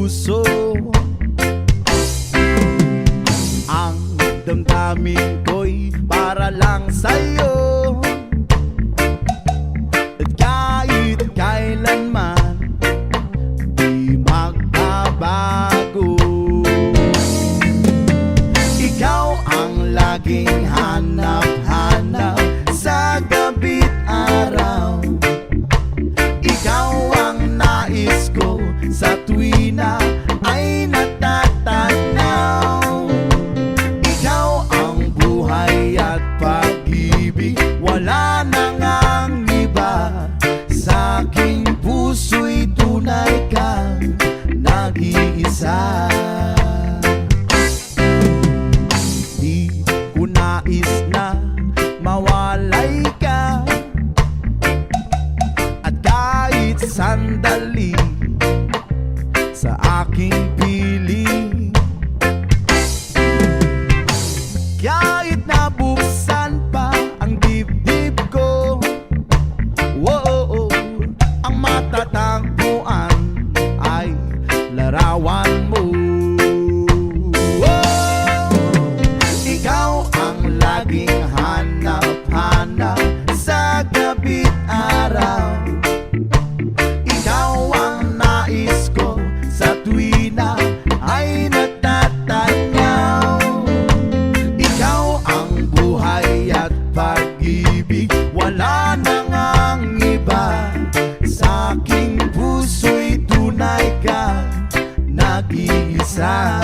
puso. Ang damdamin ko'y para lang sa'yo, at kahit kailanman di magbabago. Ikaw ang laging hanap-hanap sa gabi't araw. Ikaw ang nais ko sa tuwi na ay natatanaw. Ikaw ang buhay at pag-ibig, wala nang ang iba. Sa aking puso'y tunay kang nag-iisa. Di ko nais na mawalay ka, at kahit sandali sa aking piling. Kahit nabuksan pa ang dibdib ko, whoa, ang matatagpuan ay larawan mo. Ikaw ang laging hanap-hanap sa gabi't araw. Ikaw ang nais ko sa tuwi na ay natatanaw. Ikaw ang buhay at pag-ibig, wala nang ang iba. Sa aking puso'y tunay kang nag-iisa.